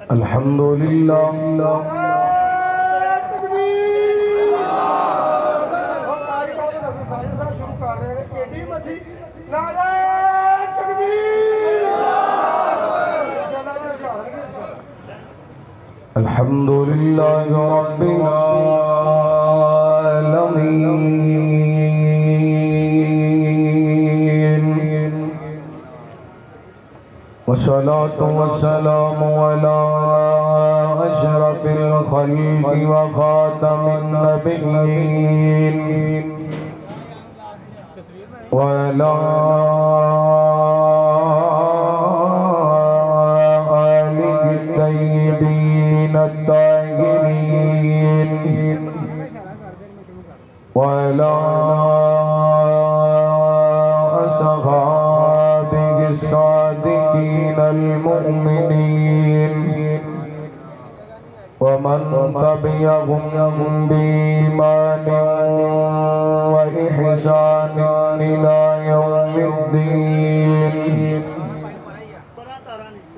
الحمدللہ الحمدللہ رب العالمین والصلاة والسلام على أشرف الخلق وخاتم النبيين وعلى آله الطيبين الطاهرين وعلى أصحابه الصادقين المؤمنين ومن تبعهم بإيمان وإحسان إلى يوم الدين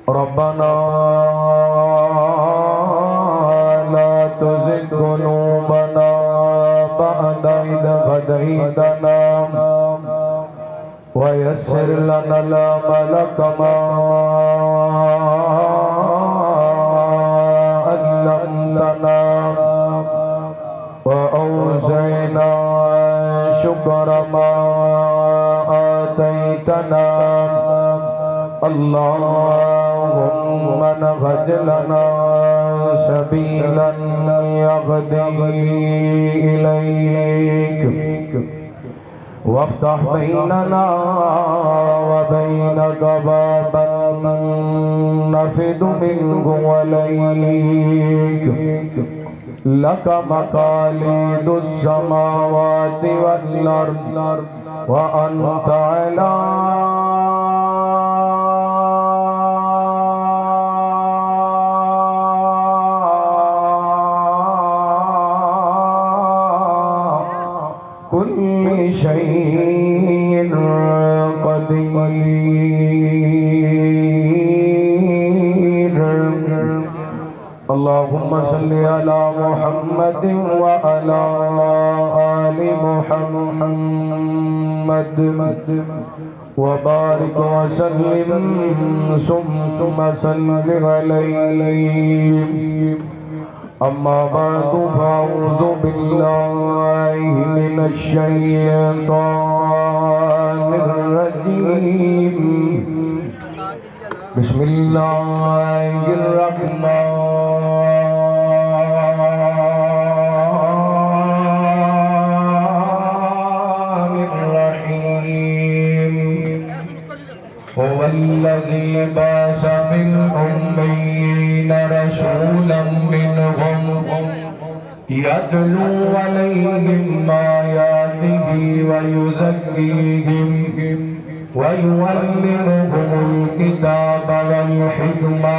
ربنا لا تزغ قلوبنا بعد إذ هديتنا ويسر لنا الأمل كما علمتنا وأوزعنا شكر ما آتيتنا اللهم نهج لنا سبيلا يهدي إليك وافتح بيننا وبينك بابا نفد منه وليك لك مقاليد السماوات والأرض وأنت على كل شيء قدير اللهم صل على محمد وعلى آل محمد وبارك وسلم ثم صل عليه أما بعد فأعوذ بالله من الشيطان الرجيم بسم الله الرحمن الرحيم هو الذي بعث في الأميين رسولا منهم يتلو عليهم آياته ويزكيهم ويعلمهم الكتاب والحكمة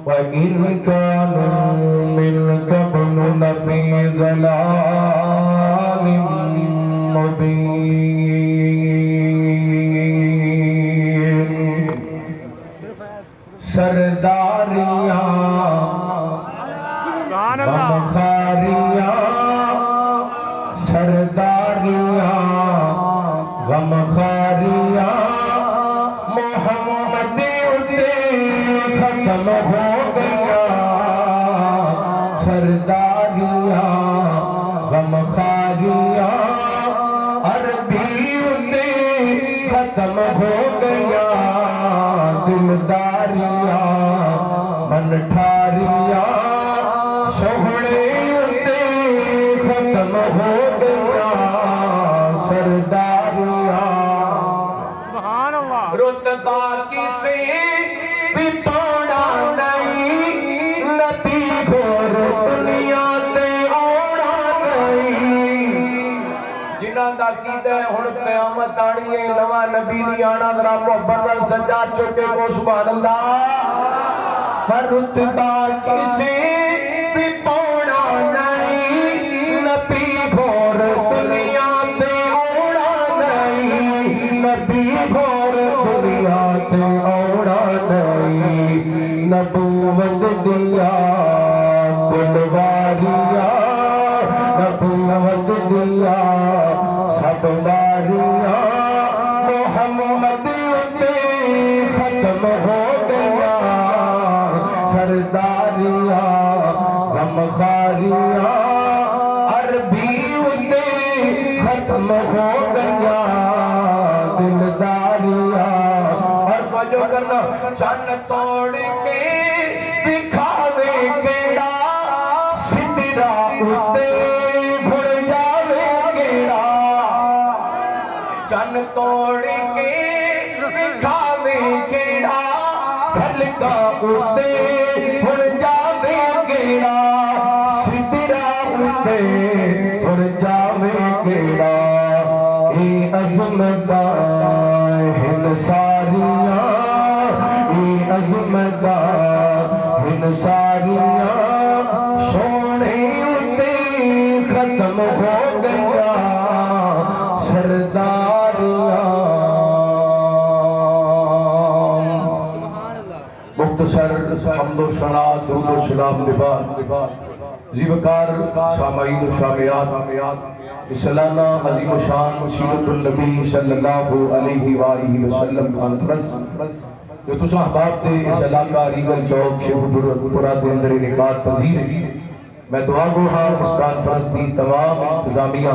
وإن كانوا من قبل لفي ضلال مبين سرداریاں غمخاریاں سرداریاں غمخاریاں محمد اتے ختم ہو گیا سرداریاں غمخاریاں عربی اتے ختم ہو گیا دلداریاں منٹھاریاں سہنے اتے ختم ہو گیا سرداریاں سبحان اللہ رتبہ کسی بھی پانا نہیں نبی گھر دنیا تے اوڑا نہیں جنہاں دا قیدہ ہے ہن قیامت آنی ہے نواں نبی نہیں آنا ذرا محبت نال سجاد چکے کو سبحان اللہ پر رتبہ کسی بھی پانا نہیں نبی گھر دنیا تے اوڑا نہیں نبی گھر دنیا تے اوڑا نہیں گئی نبوت دیا پلواریاں نبوت دیا سب واریاں محمد اتے ختم ہو گیا سرداریاں غمخاریاں عربی اتے ختم ہو گیا دلداریاں اور جو کرنا چن توڑ کے دکھاوے کیڑا سدرا اتے گھڑ جاوے کیڑا چن توڑ کے دکھاوے کیڑا پھلکا اتے گھڑ جاوے کیڑا سدرا اتے گھڑ جاوے کیڑا اے عظمتاں ہن ساریاں اے عظمتاں ہن ساریاں سونے اتے ختم ہو گیا سرداریاں مختصر حمد و ثنا درود و سلام نبات زیوکار سامعین و سامعات سالانہ عظیم و شان سیرت النبی صلی اللہ علیہ وآلہ وسلم کانفرنس جو تسا احباب سے اس علاقہ ریگل چوک شیخ پورا دے اندر انعقاد پذیر ہے میں دعا گو ہاں اس کانفرنس دی تمام انتظامیہ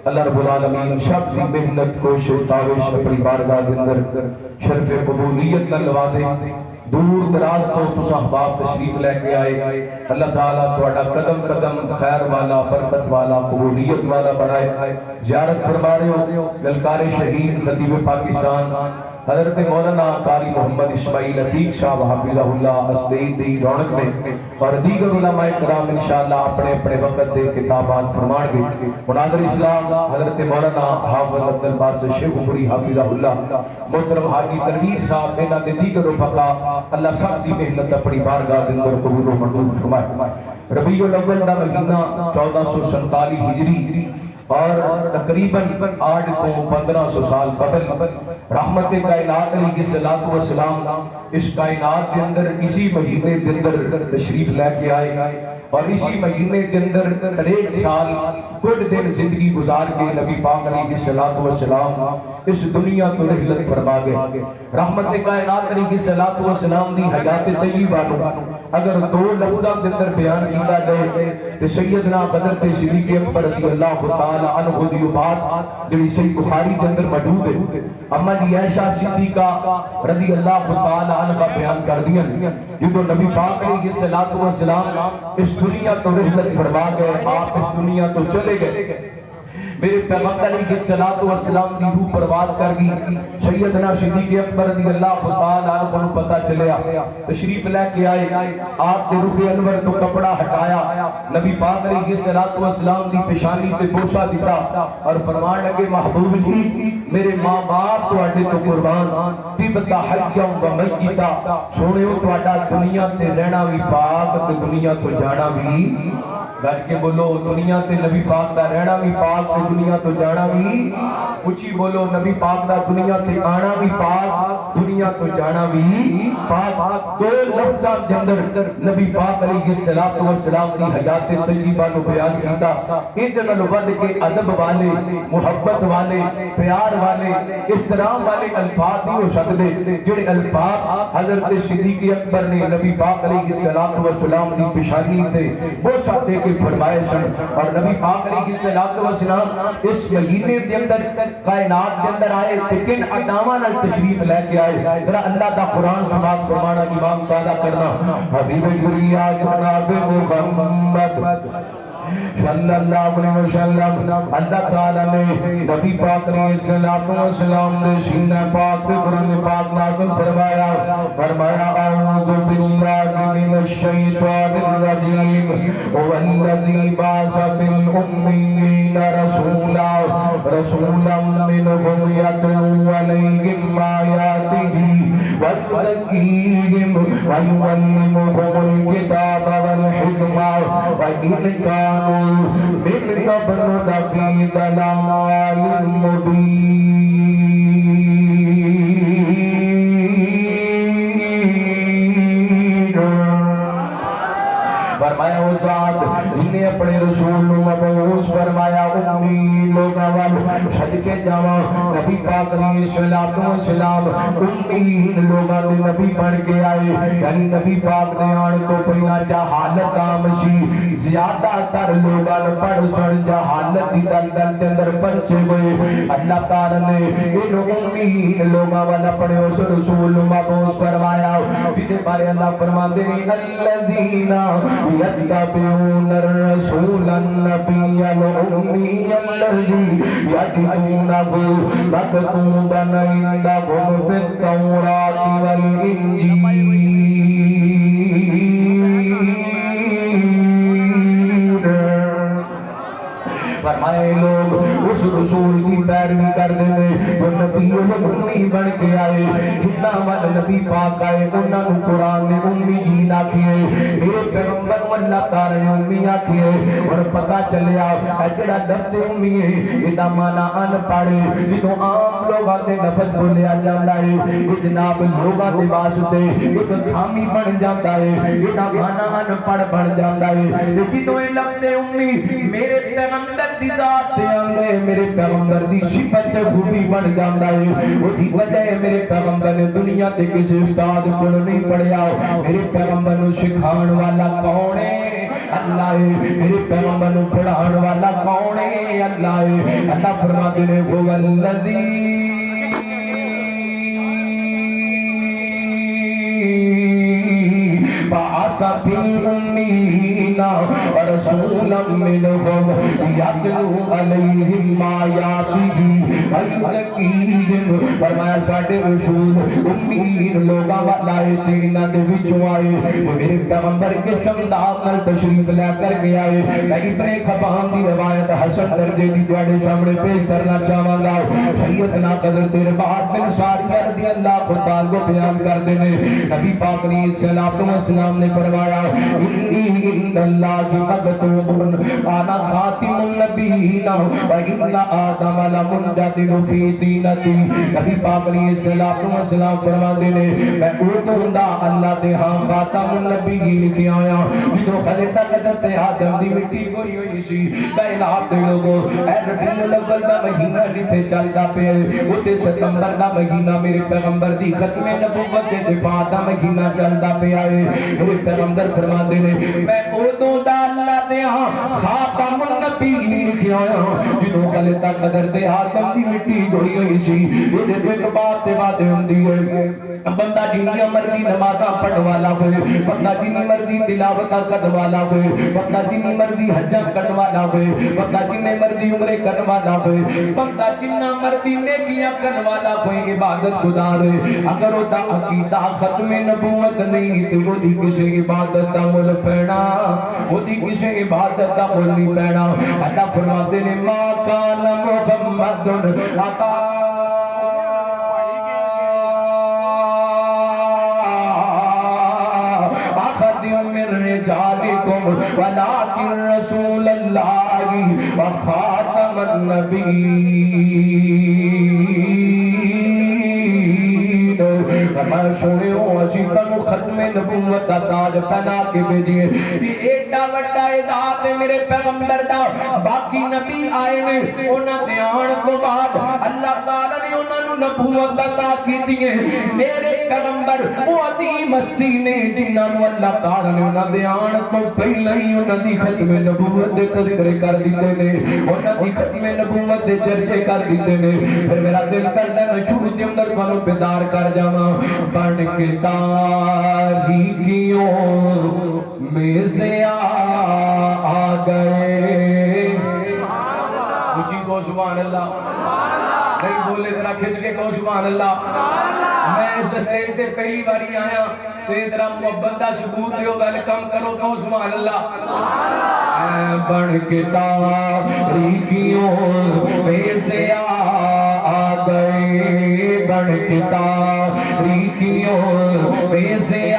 اللہ رب العالمین شب دی محنت کوشش تاوش اپنی بارگاہ دے اندر شرف قبولیت نلوا دے دور دراز تو تسا احباب تشریف لے کے آئے اللہ تعالیٰ توڑا قدم قدم خیر والا برکت والا قبولیت والا بنائے زیارت فرما رہے ہو گلکار شہید خطیب پاکستان حضرت مولانا قاری محمد اسماعیل عتیق صاحب حافظہ اللہ اسدید دی رونق میں اور دیگر علماء کرام انشاءاللہ اپنے اپنے وقت دے خطابات فرمان گے مناظر اسلام حضرت مولانا حافظ عبدالباسط شیخ عمری حافظہ اللہ محترم حاجی تنویر صاحب اینا دے دیگر رفقا اللہ سب دی محنت اپنی بارگاہ دے اندر قبول و منظور فرمائے ربیع الاول دا مہینہ 1447 ہجری اور تقریباً 8 کو 1500 سال قبل رحمت کائنات علیہ الصلوۃ والسلام اس کائنات کے اندر اسی مہینے کے اندر تشریف لے کے آئے اور اسی مہینے کے اندر 63 سال کچھ دن زندگی گزار کے نبی پاک علیہ الصلوۃ والسلام اس دنیا کو رحلت فرما گئے رحمت کائنات علیہ الصلوۃ والسلام دی حیات طیبہ نو اگر دو لفظاں کے اندر بیان کیتا جائے تو سیدنا حضرت صدیق اکبر رضی اللہ تعالی عنہ دی بات جڑی صحیح بخاری کے اندر موجود ہے اما جی عائشہ صدیقہ رضی اللہ تعالی عنہ بیان کر دیا جو نبی پاک علیہ الصلوۃ والسلام اس دنیا تو رحلت فرما گئے آپ اس دنیا تو چلے گئے میرے پیغمبر علیہ الصلوۃ والسلام دی روح پرواز کر گئی سیدنا صدیق اکبر رضی اللہ تعالی عنہ کو پتہ چلیا تشریف لے کے آئے آپ کے رخ انور تو کپڑا ہٹایا نبی پاک علیہ الصلوۃ والسلام دی پیشانی تے بوسہ دیتا اور فرمان لگے محبوب جی میرے ماں باپ تواڈے تو قربان طبتا حیا و میتا سونےو تواڈا دنیا تے رہنا بھی پاک تے دنیا تو جانا بھی گھر کے بولو دنیا تے نبی پاک دا رہنا بھی پاک تے دنیا تو جانا بھی اچھی بولو نبی پاک دا دنیا تے آنا بھی پاک دنیا تو جانا بھی پاک دو لفظاں دے اندر نبی پاک علیہ الصلوۃ والسلام دی حیات طیبہ نو بیان کیتا ادن الود کے ادب والے محبت والے پیار والے احترام والے الفاظ نہیں ہو سکتے جڑے الفاظ حضرت صدیق اکبر نے نبی پاک علیہ الصلوۃ والسلام دی پیشانی تے بوسہ دے کے فرمائے سن اور نبی پاک علیہ الصلوۃ والسلام اس مہینے دے اندر کائنات دے اندر آئے لیکن اداماں نال تشریف لے کے آئے ذرا اللہ دا قرآن سماعت فرمانا امام پیدا کرنا حبیب گریا جناب محمد صلی اللہ علیہ وسلم اللہ تعالیٰ نے نبی پاک علیہ السلام نے سینہ پاک پہ قرآن پاک نازل فرمایا اعوذ باللہ من الشیطان الرجیم والذی بعث فی الامین رسولا منہم یتلو علیہم آیاتہ ویزکیہم ویعلمہم الکتاب والحکمہ وإن كانوا من قبل لفي ضلال مبين ذات جنہیں اپنے رسول مبعوث فرمایا امی لوگاں والو صدقے جاواں نبی پاک علیہ السلام امی لوگاں دے نبی بن کے آئے یعنی نبی پاک دے آن تو پہلا جہالت عام سی زیادہ تر لوگاں پڑھ جہالت دی دل دے اندر پھنسے ہوئے اللہ تعالی نے ان امی لوگاں والا پڑھے اس رسول مبعوث فرمایا جدے بارے اللہ فرماتے ہیں الذین یتبعون الرسول النبی الامی الذی یجدونہ مکتوبا عندہم فی التوراۃ والانجیل فرمائے لوگ اس رسول کی پیروی کر دے جو نبی امی بن کے آئے جتنا وقت نبی پاک آئے انہاں نو قرآن نے امیین آکھیے میرے پیغمبر اللہ تعالی نے امی آکھیے اور پتہ چلیا جڑا لفظ امی ہے یہ معنی ان پڑھے جدوں عام لوگاں تے لفظ بولیا جاندا ہے یہ جناب لوگاں دے واسطے ایک خامی بن جاندا ہے یہ معنی ان پڑھ بن جاندا ہے جدوں یہ لفظ امی میرے پیغمبر دی ذات تے آندے میرے پیغمبر دی صفت تے خوبی بن جاندا ہے او دی وجہ ہے میرے پیغمبر نے دنیا تے کسی استاد کو نہیں پڑھیا میرے پیغمبر نو سکھاون والا کون ہے اللہ ہے میرے پیغمبر نو پڑھاون والا کون ہے اللہ ہے اللہ فرماتے ہیں وہ الذی بعث فی الأمین رسولا منہم یتلو علیہم آیاتہ ویزکیہم فرمایا ساڈے رسول امین لوگاں والے تے انہاں دے وچوں آئے میرے پیغمبر قسم داد نال تشریف لے کر کے آئے میں ابن خبان دی روایت حسن درجے دی تواڈے سامنے پیش کرنا چاہواں گا سیدنا حضرت رباح بن ساریہ رضی اللہ تعالی کو بیان کردے نے نبی پاک علیہ السلام نے فرمایا انی عند اللہ مکتوب انا خاتم النبیین و ان آدم لمنجدل فی دینتی نبی پاک علیہ السلام فرماتے نے میں اردوں دا اللہ دے ہاں خاتم النبیین لکھی آیا جدوں خلیتا حضرت آدم دی مٹی کوئی ہوئی سی پہلا آپ دے لوگوں اے ربیع الاول دا مہینہ جتے چلدا پیا او تے ستمبر دا مہینہ میرے پیغمبر دی ختم نبوت دے دفاع دا مہینہ چلدا پیا ہے میرے پیغمبر فرماتے ہیں میں اردوں دا اللہ دے ہاں خاتم النبیین لکھی آیا جدوں خلیتا قدر تے آدم دی مٹی گوئی ہوئی سی یہ ایک بات تے بات ہوندی ہے بندہ جنی مرضی نمازاں پڑھ والا ہوئے بندہ جنی مرضی تلاوتاں کرن والا ہوئے بندہ جنی مرضی حجاں کرن والا ہوئے بندہ جنی مرضی عمرے کرن والا ہوئے بندہ جنہ مرضی نیکیاں کرن والا ہوئے عبادت گزار ہوئے اگر وہ دا عقیدہ ختم نبوت نہیں تو وہ دی کسی عبادت دا مل پینا وہ دی کسی عبادت دا مل نہیں پینا اللہ فرماتے نے ما کان محمد عطا من رجالکم ولکن رسول اللہ وخاتم النبیین میں سنے ہوں اسی تنو ختم نبوت دا تاج پہنا کے بھیجئے یہ ایڈا وڈا ذات ہے میرے پیغمبر دا باقی نبی آئے نے انہاں دے آن تو بعد اللہ تعالی نے انہاں نو نبوت عطا کیتی ہے میرے پیغمبر وہ عظیم ہستی نے جنہاں نو اللہ تعالی نے انہاں دے آن تو پہلا ہی انہاں دی ختم نبوت دے تذکرے کر دیتے نے انہاں دی ختم نبوت دے چرچے کر دیتے نے پھر میرا دل کرتا ہے میں شروع کے اندر تانوں بیدار کر جاواں بن کے تاریکیوں میں سے آ گئے اونچی کو سبحان اللہ نہیں بولے ذرا کھچ کے کہو سبحان اللہ میں اس اسٹیج سے پہلی باری آیا تو یہ ذرا محبت دا ثبوت دیو ویلکم کرو کہو سبحان اللہ بن کے تاریکیوں میں سے آ گئے بن کے تاریکیوں میں سے آ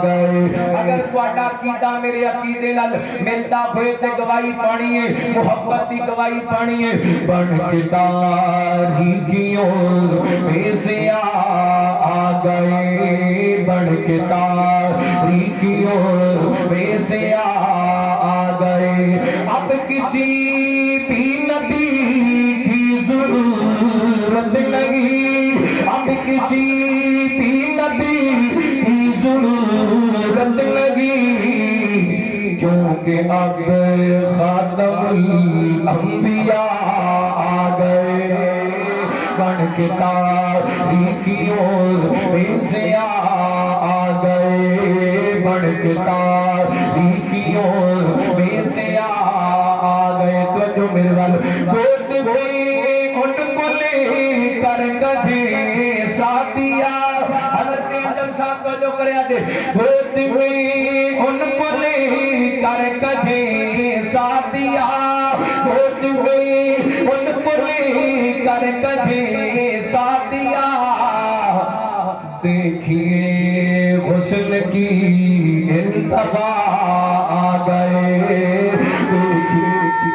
گئے اگر تہاڈا عقیدہ میرے عقیدے نال ملدا ہوئے تے گواہی پانی ہے محبت دی گواہی پانی ہے بن کے تاریکیوں میں سے آ گئے بن کے تاریکیوں میں سے آ گئے اب کسی بھی نبی کی ضرورت نہیں اب کسی بھی نبی کی ضرورت نہیں کیونکہ اب خاتم الانبیاء آ گئے بن کے تاریکیوں میں سے آ گئے بن کے تاریکیوں میں سے آ گئے تو جو میرے والے گود میں ان کو لے کر گدھے ساتھیا حضرت اعظم صاحب کو جو کریا دے گود میں ان کو لے کر گدھے ساتھیا گود میں ان کو لے کر گدھے ساتھیا دیکھیے حسن کی انتہا آ گئے دیکھیے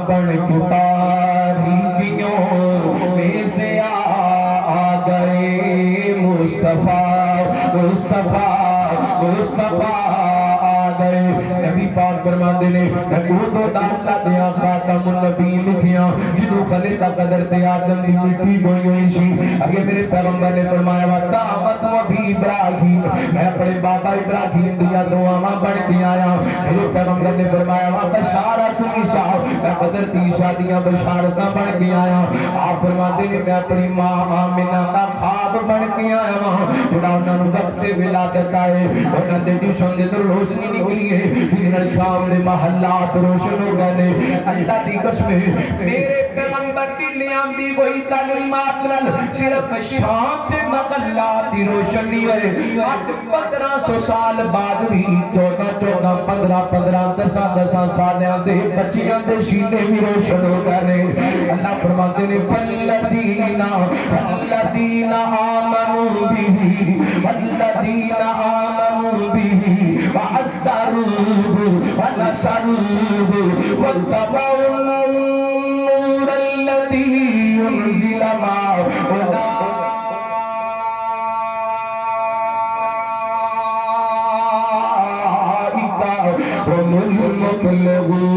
بن کے تاریکیوں میں سے آ گئے مصطفیٰ مصطفیٰ مصطفیٰ آ گئے نبی پاک فرماندے نے نقود و داتا دیا خاتم النبی لکھیاں جنہوں خلیتا قدر تے آدم دی مٹی گوئی ہوئی سی اگر میرے پیغمبر نے فرمایا وَتَعَمَتْ وَبِي ابراہیم میں اپنے بابا ابراہیم دیا دعاواں بڑھ کے آیا میرے پیغمبر نے فرمایا وَبَشَارَتُ عِیسیٰ میں قدرت عیسیٰ دیا بشارتاں بڑھ کے آیا آپ فرماتے نے میں اپنی ماں آمنہ کا خواب بڑھ کے آیا وہاں جڑا انہوں نے وقت ولادت آئے انہوں نے جسم دے تو روشنی نکلی ہے جنہوں شام دے محلات روشن ہو گئے اللہ دی قسم میرے پیغمبر دی لیام دی وہی تعلیمات نال صرف شام دے محلات دی روشنی ہے 1500 سال بعد بھی 14 15 10 سالیاں سے بچیاں دے سینے بھی روشن ہو گئے اللہ فرماتے نے فالذین آمنوا به والذین آمنوا به وعزروه ونصروه واتبعوا النور الذي انزل معه اولئک هم المفلحون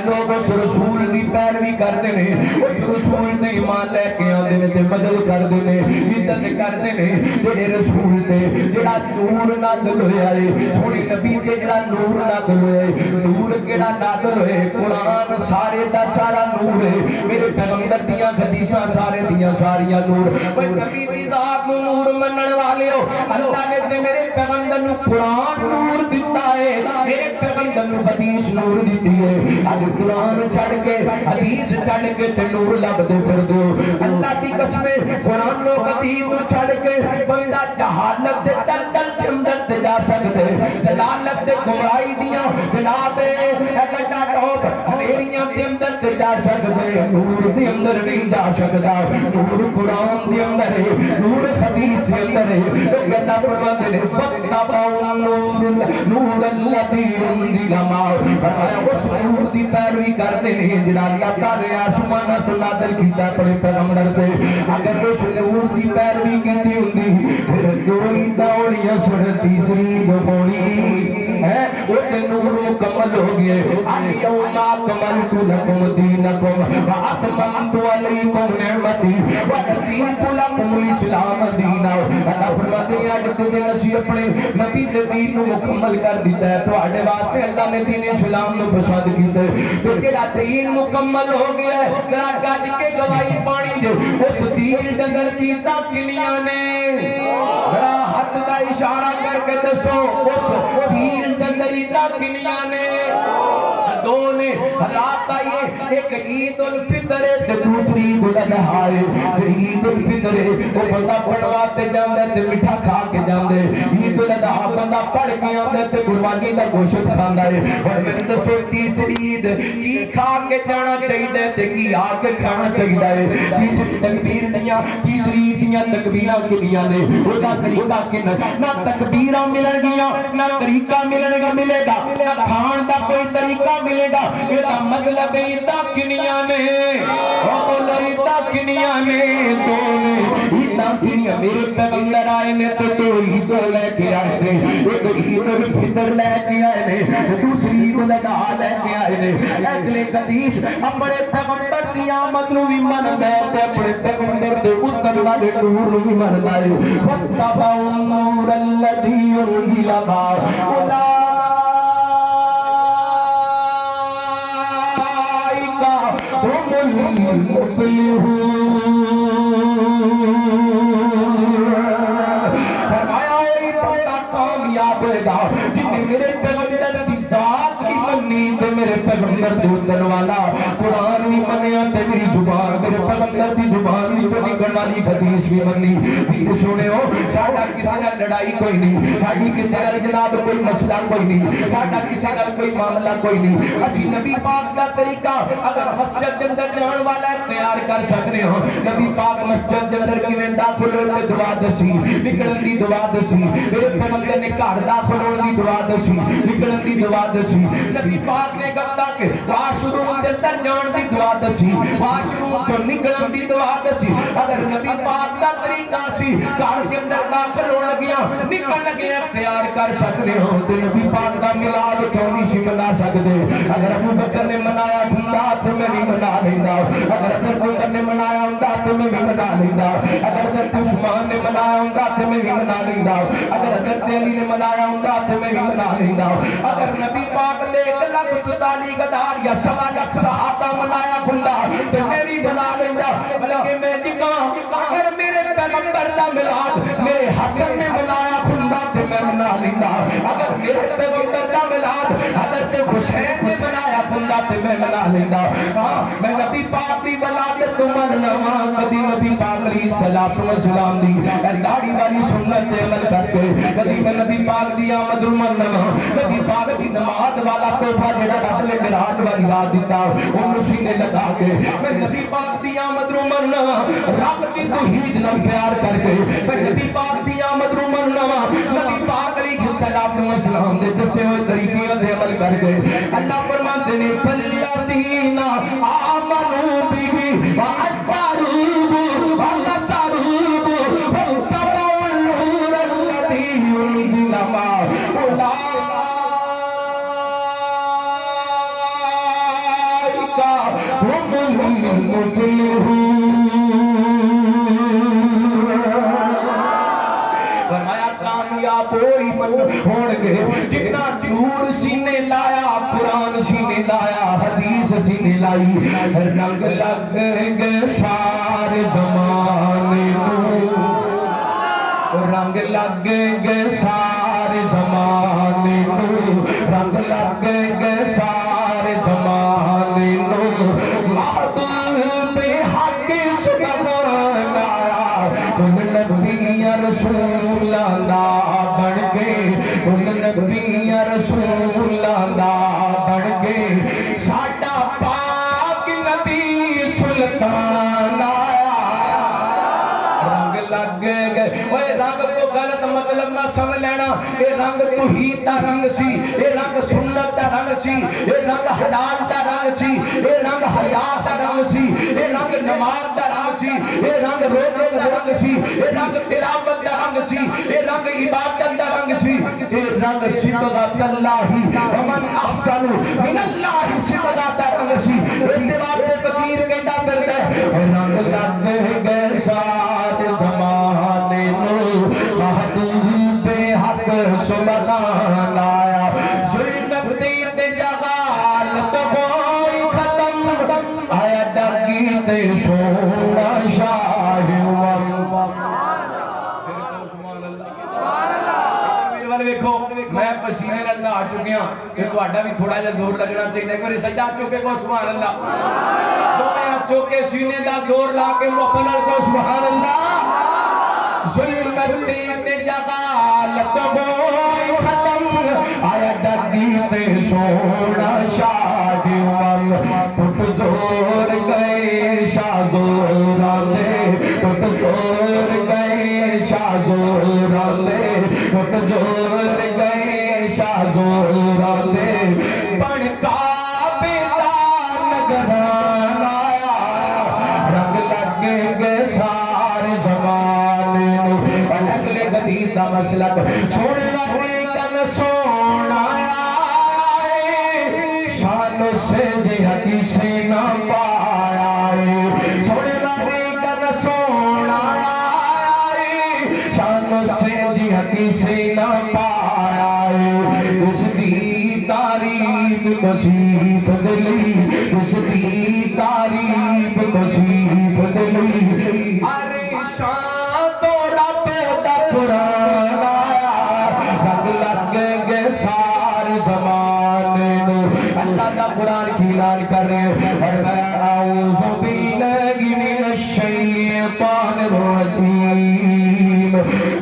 لوگ اس رسول دی پیروی کرتے ہیں اس رسول دی ایمان لے کے آندے نے تے مدد کردے نے عزت کردے نے جڑے رسول تے جڑا نور نازل ہویا ہے سونے نبی تے جڑا نور نازل ہویا ہے نور کیڑا نازل ہوئے قرآن سارے دا سارا نور ہے میرے پیغمبر دیاں حدیثاں سارے دیاں ساریاں نور کوئی نبی دی ذات نو نور منن والے ہو اللہ نے تے میرے پیغمبر نو قرآن نور دیتا ہے میرے پیغمبر نو حدیث نور دیتی ہے آج قرآن چھڑ کے حدیث چھڑ کے تے نور لب دے پھر دو اللہ دی قسمیں قرآن و حدیث چھڑ کے بندہ جہالت دے دل دل جمدت دے جا سکتے جلالت دے گمرائی دیاں جناب اگڑا ٹوپ ہنیریاں دے اندر دے جا سکتے نور دے اندر نہیں جا سکتا نور قرآن دے اندر ہے نور حدیث دے اندر ہے لوگ اللہ فرماتے ہیں وَاتَّبَعُوا نُورَ الَّذِي أُنزِلَ مَعَهُ فرمایا اس نور دی پیروی کرتے ہیں جنہاں اللہ تعالی آسمانہ سے نازل کیتا اپنے پیغمبر تے اگر اس نور دی پیروی کیتی ہوندی پھر دوئی دوڑیاں سن تیسری دفونی ہے وہ نور مکمل ہو گئے اليوم اکملت لکم دینکم واتممت علیکم نعمتی ورضیت لکم الاسلام دینا اللہ فرماتے ہیں آج دن اسی اپنے نبی کے دین کو مکمل کر دیتا ہے تو آڑے واسطے اللہ نے دین اسلام نے پسند کیتا ہے تو کہا دین مکمل ہو گیا ہے ذرا گج کے گواہی پانی جو اس دین ڈگر دیتا کنیاں نے ذرا ہاتھ دا اشارہ کر کے دسو اس دین ڈگر دیتا کنیاں نے دو نے حالات آئیے ایک عید الفطر ہے تے دوسری عید الاضحیٰ ہے عید الفطر ہے وہ بندہ پڑھواتے جاندے تے میٹھا کھا کے جاندے عید الاضحیٰ بندہ پڑھ کے آندے تے قربانی دا گوشت کھاندا ہے اور میں دسو تیسری عید کی کھا کے جانا چاہیے تے کی آ کے کھانا چاہیے ہے تیسری تکبیر دیاں تیسری عید دیاں تکبیراں کتنیاں نے او دا طریقہ کنا نہ تکبیراں ملن گیاں نہ طریقہ ملے گا نہ کھان دا کوئی طریقہ ملے گا یہ دا مطلب عیداں کنیاں نے او مولا عیداں کنیاں نے دونے عیداں کنیاں میرے پیغمبر آئے نے تو عید لے کے آئے نے ایک عید الفطر لے کے آئے نے دوسری عید الاضحیٰ لے کے آئے نے اگلے حدیث اپنے پیغمبر دی آمد نو بھی مندا ہے تے اپنے پیغمبر دے اتر والے نور نو بھی مندا ہے وَاتَّبَعُوا النُّورَ الَّذِي أُنزِلَ مَعَهُ أُولَٰئِكَ هُمُ الْمُفْلِحُونَ فرمایا اے بندہ کامیاب ہوگا جن میرے پیغمبر دی ذات کی منی تے میرے پیغمبر دے اتر والا قرآن بھی منیا تے میری زبان میرے پیغمبر دی زبان وچوں نکلن والی حدیث بھی منی ویر سنیو ساڈا کسے نال لڑائی کوئی نہیں ساڈی کسے نال جناب کوئی مسئلہ کوئی نہیں ساڈا کسے نال کوئی معاملہ کوئی نہیں اسی نبی پاک دا طریقہ اگر مسجد دے اندر جان والا اختیار کر سکتے ہو نبی پاک مسجد دے اندر کیویں داخل ہوئے تے دعا دسی نکلن دی دعا دسی میرے پیغمبر نے گھر داخل ہونے دی دعا دسی نکلن دی دعا دسی نبی پاک نے کہا کہ واش روم دے اندر جان دی دعا دسی واش روم تو نکلن دی دعا دسی اگر نبی پاک دا طریقہ سی گھر کے اندر داخل ہون لگیا نکل لگے اختیار کر سکتے ہو تے نبی پاک دا میلاد کیوں نہیں سی منا سکتے اگر ابو بکر نے منایا ہوندا تے میں بھی منا لیندا اگر حضرت عمر نے منایا ہوندا تے میں بھی منا لیندا اگر حضرت عثمان نے منایا ہوندا تے میں بھی منا لیندا اگر حضرت علی نے منایا ہوندا تے میں بھی منا لیندا اگر نبی پاک نے 1,44,000 یا 1,00,000 صحابہ منایا ہوندا تے میں بھی منا لیندا بلکہ میں کہاں اگر میرے پیغمبر دا میلاد میرے حسن نے منایا ہوندا تے میں منا لیندا اگر میرے پیغمبر دا میلاد حضرت حسین نے منایا ہوندا تے میں منا لیندا ہاں میں نبی پاک دی ولادت تو مننا کبھی نبی پاک علیہ الصلوۃ والسلام دی داڑھی والی سنت تے عمل کر کے کبھی میں نبی پاک دی آمد نو مننا نبی پاک دی نماز والا تحفہ جڑا رب نے معراج والی رات دیتا اونوں سینے لگا کے میں نبی پاک دی آمد نو مننا رب دی توحید نال پیار کر کے میں نبی پاک دی آمد نو مننا نبی پاک علیہ الصلوۃ والسلام دے دسے ہوئے طریقے تے عمل کر کے اللہ فرماتے نے فالذین آمنوا به وعذروه ونصروه واتبعوا النور الذي أنزل معه أولئك هم المفلحون فرمایا کامیاب وہی ہون گے جتنا نور سینے لایا قرآن سینے لایا حدیث سینے لائی رنگ لگ گے سارے زمانے نو رنگ لگ گے سارے زمانے نو رنگ لگ گے سارے زمانے نو محبوب حق سبحان آیا کل نبی رسول اللہ بن کے کل نبی رسول اللہ بن کے ساڈا پاک نبی سلطان آیا رنگ لگ گئے وہ رنگ کو غلط مطلب نہ سمجھ لینا یہ رنگ توحید دا رنگ سی یہ رنگ سنت دا رنگ سی یہ رنگ حلال دا رنگ سی یہ رنگ حیات دا رنگ سی یہ رنگ نماز دا رنگ سی یہ رنگ روزے دا رنگ سی یہ رنگ تلاوت دا رنگ سی یہ رنگ عبادت دا رنگ سی یہ رنگ صبغۃ اللہ ومن احسن من اللہ صبغۃ دا رنگ سی اس کے بعد فقیر کہندا پھردا ہے رنگ لگ گئے سارے زمانے نو محبوب حق سبحان آیا ظلمت تے جہال تو کوئی ختم آیا ڈگی تے سونا شاہ میں پسینے اللہ آ چکے ہیں کہ تہاڈا بھی تھوڑا جہا زور لگنا چاہیے ایک بار سجدہ چوکے کو سبحان اللہ دوویں چوکے سینے دا زور لا کے مکمل کو سبحان اللہ ظلمت تے جگہ لٹبو ختم آیا ڈگی تے سونا شاہ جیوان ٹوٹ زور گئے شاہ زور آلے ٹوٹ زور گئے شاہ زور آلے ٹوٹ زور گئے شاہ زور آلے بن کا بیٹا نگران آیا رنگ لگے گے سارے زمانے اگلے غدیر دا مسلک چھوڑنا ہوئی کن سونا آئے شان سے جہاں کسی نہ پایا چھوڑنا ہوئی کن سونا آئے شان سے جہاں کسی نہ پایا اس دی تعریف تصیف دلی اس دی تعریف تصیف دلی ارے شان تو رب دا قرآن آیا رنگ لگے گے سارے زمانے اللہ دا قرآن کی اعلان کر رہے ہیں اور میں اعوذ باللہ من الشیطان الرجیم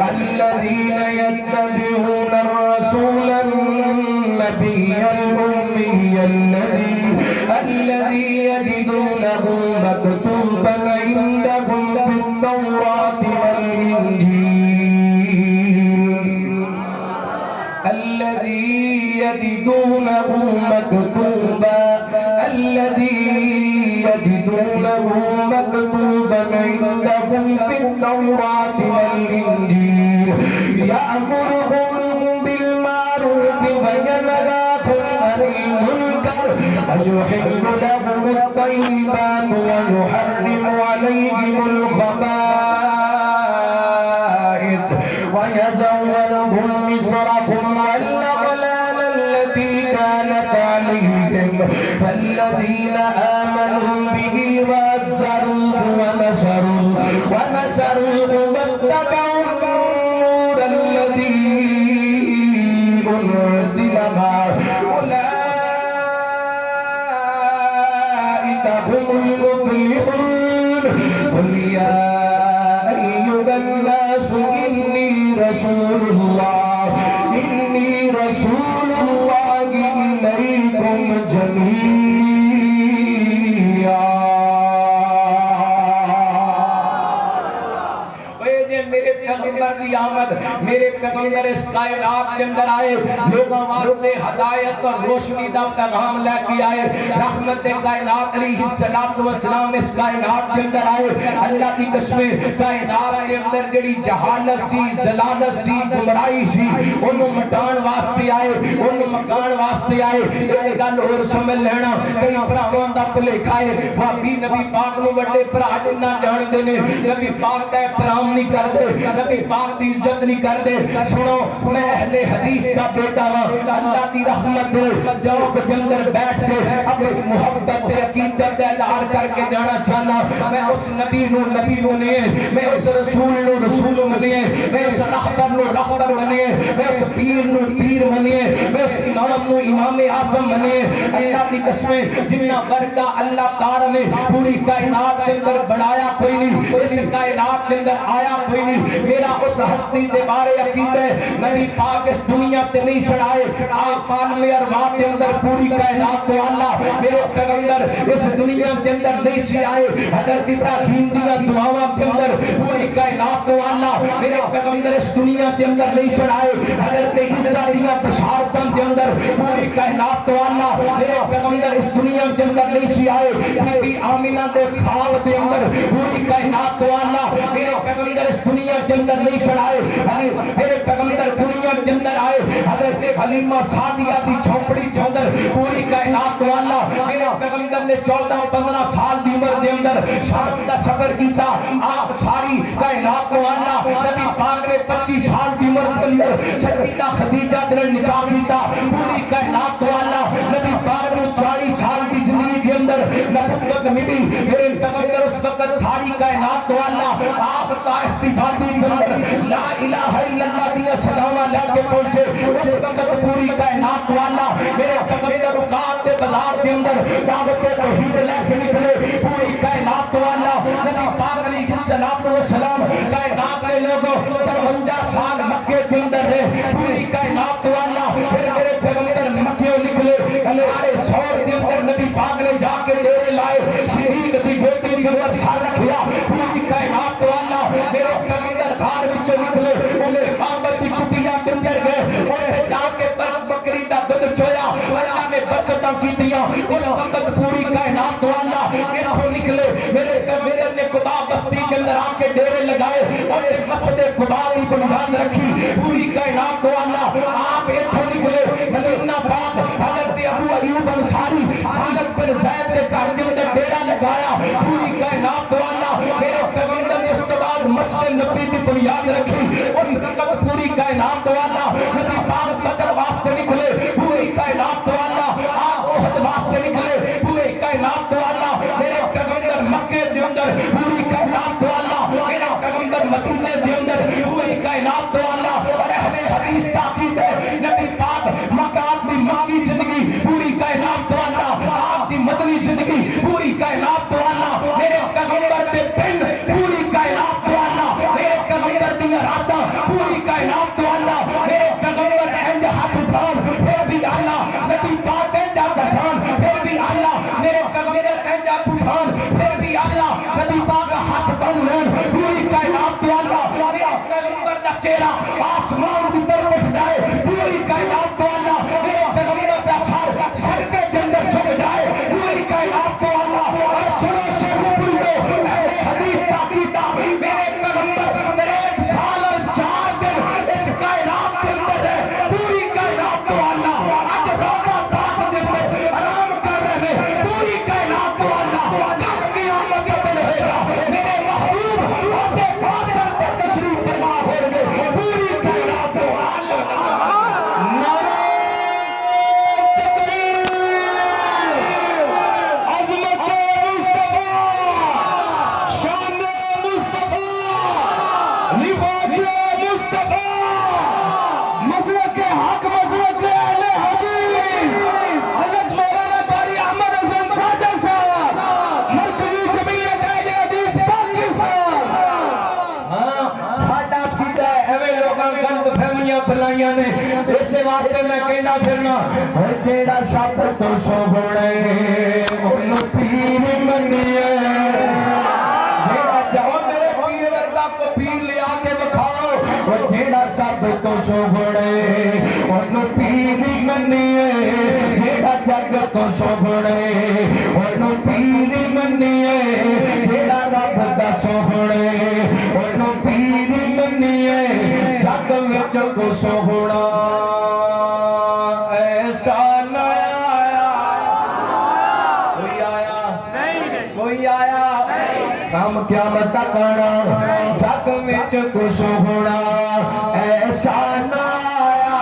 الذین یتبعون الرسول النبی الأمی الذی یجدونه مکتوبا عندهم فی التوراة والإنجیل الذي يجدونه مكتوبا عندهم في التوراة والإنجيل يأمرهم بالمعروف وينهاهم عن المنكر ويحل لهم الطيبات ويحرم عليهم الخبائث ويضع عنهم إصرهم والأغلال التي كانت عليهم فالذين آمنوا به وعزروه ونصروه واتبعوا النور الذي أنزل معه أولئك هم المفلحون قل يا أيها الناس إني رسول الله إليكم جميعا میرے پیغمبر دی آمد میرے پیغمبر اس کائنات کے اندر آئے لوگوں واسطے ہدایت اور روشنی دا پیغام لے کے آئے رحمت کائنات علیہ السلام اس کائنات کے اندر آئے اللہ کی قسمیں کائنات کے اندر جڑی جہالت سی جلالت سی گمراہی سی انہوں مٹان واسطے آئے انہوں مکان واسطے آئے ایک گل اور سمجھ لینا کئی بھراواں دا بھلیکھا ہے بھابی نبی پاک نو وڈے بھرا جنہ جان دے نے نبی پاک دا احترام نہیں کر دے نبی پاک دی عزت نہیں کر دے سنو میں اہل حدیث کا بیٹا ہوں اللہ دی رحمت دل چوک کے اندر بیٹھ کے اپنی محبت عقیدت کا اظہار کر کے جانا چاہنا میں اس نبی نو نہیں میں اس رسول نو نہیں میں اس رہبر نو رہبر بنے میں اس پیر نو پیر بنے میں اس امام نو امام اعظم بنے اللہ کی قسمیں جنہ برکہ اللہ تعالی نے پوری کائنات کے اندر بڑھایا کوئی نہیں اس کائنات کے اندر آیا کوئی نہیں میرا اس ہستی دے بارے عقیدہ ہے نبی پاک اس دنیا سے نہیں چڑھائے آپ عالم ارواح کے اندر پوری کائنات کو اللہ میرے پیغمبر اس دنیا کے اندر نہیں چڑھائے حضرت ابراہیم دیا دعاواں کے اندر پوری کائنات کو اللہ میرے پیغمبر اس دنیا کے اندر نہیں چڑھائے حضرت عیسیٰ دیا بشارتاں کے اندر پوری کائنات کو اللہ میرے پیغمبر اس دنیا کے اندر نہیں چڑھائے بی بی آمینہ دے خواب کے اندر پوری کائنات کو اللہ میرے پیغمبر اس دنیا کے اندر نہیں چڑھائے میرے پیغمبر دنیا کے اندر آئے حضرت حلیمہ سعدیہ دی جھونپڑی کے اندر پوری کائنات کو اللہ میرے پیغمبر نے 14-15 سال دی عمر دے اندر شام دا سفر کیتا آپ ساری کائنات کو اللہ نبی پاک نے 25 سال دی عمر کے اندر سیدہ خدیجہ دے نکاح کیتا پوری کائنات کو اللہ نبی پاک نے 40 سال دی زندگی کے اندر نبوت ملی میرے پیغمبر اس وقت ساری کائنات کو اللہ آپ طائف دی وادی کے اندر لا الہ الا اللہ دیا صداواں لے کے پہنچے اس وقت پوری کائنات والا میرے پیغمبر رکعت دے بازار دے اندر دعوت توحید لے کے نکلے پوری کائنات والا نبی پاک علیہ الصلوۃ والسلام کائنات کے لوگوں 53 سال مکے کے اندر رہے پوری کائنات والا پھر میرے پیغمبر مکے نکلے انوارے سور کے اندر نبی پاک نے جا کے ڈیرے لائے صدیق سی گوٹی کے اوپر سر رکھیا پوری کائنات والا میرے پیغمبر غار وچ نکلے انہیں محبت کی کٹیا کے اندر گئے اور جا کے بکری دا دودھ چویا اللہ نے برکتاں کی دیا اس وقت پوری کائنات والا اتھوں نکلے میرے پیغمبر نے قبا بستی کے اندر آ کے ڈیرے لگائے اور مسجد قبا کی بنیاد رکھی پوری کائنات والا آپ اتھوں نکلے مدینہ پاک حضرت ابو ایوب انصاری خالد بن زید کے گھر کے اندر ڈیرا لگایا پوری کائنات والا میرے پیغمبر نے اس کے بعد مسجد نبوی کی بنیاد رکھی اس وقت پوری کائنات والا نبی پاک بدر واسطے نکلے پوری کائنات والا آپ احد واسطے نکلے پوری کائنات والا میرے پیغمبر مکے دے اندر پوری کائنات والا میرے پیغمبر مدینے دے اندر پوری کائنات والا اور اہل حدیث تاکید ہے نبی پاک مکات دی مکی زندگی پوری کائنات والا آپ دی مدنی زندگی پوری کائنات والا میرے پیغمبر دے پنڈ پوری کائنات والا میرے پیغمبر دی راتاں پوری کائنات والا میرے پیغمبر انج ہاتھ اٹھان پھر بھی اللہ نبی پاک انج ہاتھ اٹھان پھر بھی اللہ میرے پیغمبر انج ہاتھ اٹھان پھر بھی اللہ نبی پاک ہاتھ بن لین پوری کائنات والا میرے پیغمبر دا چہرہ آسمان کی طرف اٹھ جائے پوری کائنات والا میرے پیغمبر دا سر کے اندر جھک جائے پوری کائنات والا اور سنو شیخ پوری اہل حدیث تاکیدہ میرے پیغمبر 1 سال اور 4 دن اس کائنات کے اندر ہے پوری کائنات والا آج روضہ پاک دے اندر آرام کر رہے ہیں پوری کائنات والا کل قیامت کا دن رہے گا میرے محبوب ہوتے پاسر سے تشریف فرما ہو گئے پوری کائنات والا نعرہ تکبیر عظمت مصطفیٰ شان مصطفیٰ لباس مصطفیٰ مسلک حق مسلک اہل حدیث حضرت مولانا قاری احمد حسن ساجد صاحب مرکزی جمعیت اہل حدیث پاکستان ساڈا کیتا ایویں لوکاں غلط فہمیاں پھیلائیاں نے اس واسطے میں کہنا پھرنا جیڑا سب تو سوہنے اونوں پیر منیے جیڑا جواب میرے پیر ورگا کو پیر لے آ کے بکھاؤ وہ جیڑا سب تو سوہنے اونوں پیر منیے جیڑا جگ تو سوہنے اونوں پیر منیے جیڑا رب دا سوہنے اونوں پیر منیے جگ وچ کو سوہنا ایسا نہ کوئی آیا کام قیامت تک آنا جگ وچ کچھ ہونا ایسا نہ آیا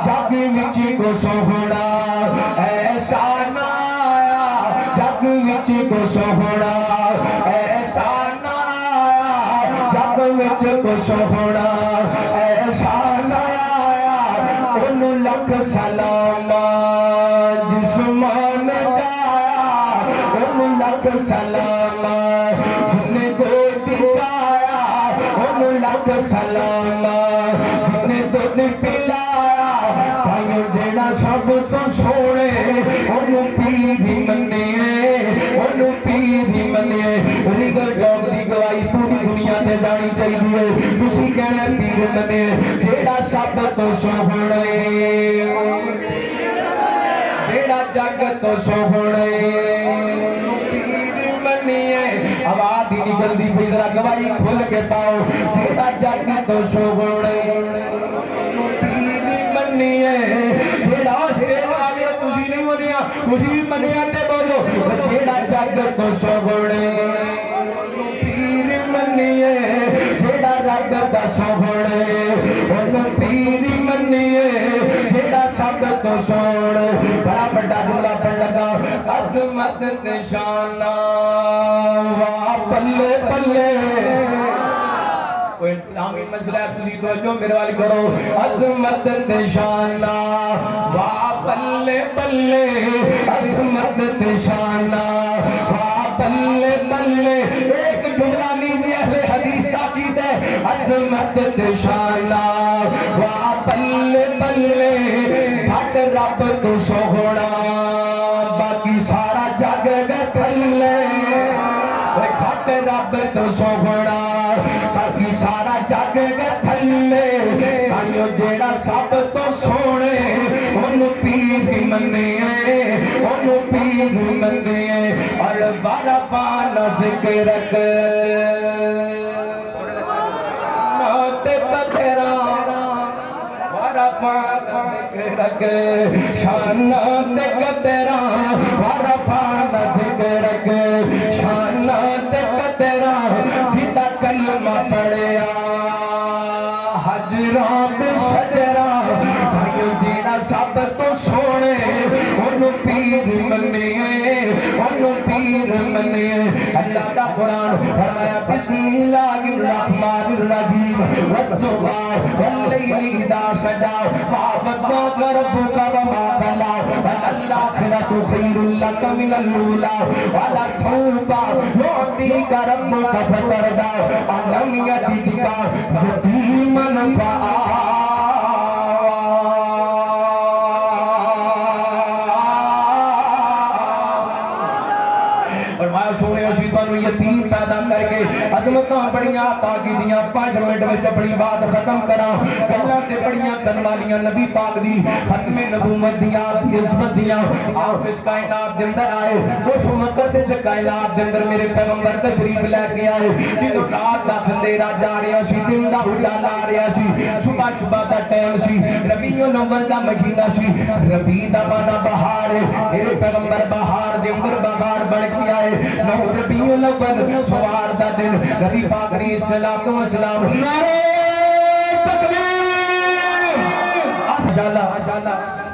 جگ وچ کچھ ہونا ایسا نہ آیا جگ وچ کچھ ہونا ایسا نہ آیا جگ وچ کچھ ہونا ایسا نہ آیا انہوں لکھ سلام جسمان جایا انہوں لکھ سلام جن دودھ چایا انہوں لکھ سلام جن دودھ پلایا بھائیو جیڑا سب تو سونے انہوں پیر منیے انہوں پیر منیے ریگل چوک دی گواہی پوری دنیا تے دانی چاہیے تسی کہنا پیر منیے جیڑا سب تو سونے جیڑا جگ تو سونے پیر منیے آواز ہی نکل دی پئی ذرا گواہی کھل کے پاؤ جیڑا جگ تو سونے پیر منیے جیڑا اسٹیج والے تسی نہیں منیا تسی منیا تے بولو جیڑا جگ تو سونے پیر منیے جیڑا رب دا سونے اونوں پیر منیے جیڑا سب تو سونے بڑا بڑا جملہ پڑھ لگا عظمت تے شان واہ بلے بلے آمین مسئلہ تسی توجہ میرے والی کرو عظمت تشانہ واہ بلے بلے عظمت تشانہ واہ بلے بلے ایک جملہ لیجئے اہل حدیث تاکید ہے عظمت تشانہ واہ بلے بلے گھٹ رب تو سوہنا باقی سارا جگ گے تھلے گھٹ رب تو سوہنا باقی سارا جگ گے تھلے تائیو جیڑا سب تو سونے انہوں پیر بھی مندے ہیں انہوں پیر بھی مندے ہیں اور بارا پانا ذکر شانات قدرہ ورفان ذکرک شانات قدرہ جتا کلمہ پڑیا حجرات شجرہ بھائیو جینا سب تو سونے انہوں پیر مننے انہوں پیر مننے اللہ کا قرآن فرمایا بسم اللہ الرحمن الرحیم والضحیٰ واللیل اذا سجا وعبدناک ربک وما خلا وللآخرۃ خیر لک من الاولیٰ ولسوف یعطیک ربک فترضیٰ الم یجدک یتیما فآویٰ یتیم پیدا کر کے عظمتاں بڑیاں عطا کیتیاں 5 منٹ وچ اپنی بات ختم کراں گلاں تے بڑیاں کرن والیاں نبی پاک دی ختم نبوت دیاں عظمت دیاں آپ اس کائنات دے اندر آئے اس مقدس کائنات دے اندر میرے پیغمبر تشریف لے کے آئے جدوں رات دا اندھیرا جا رہا سی دن دا اجالا آ رہا سی صبح صبح دا ٹائم سی ربیع الاول دا مہینہ سی ربیع دا معنی بہار ہے میرے پیغمبر بہار دے اندر بہار بن کے آئے نو ربیع الاول سوار دا دن نبی پاک علیہ السلام نعرہ تکبیر ماشاءاللہ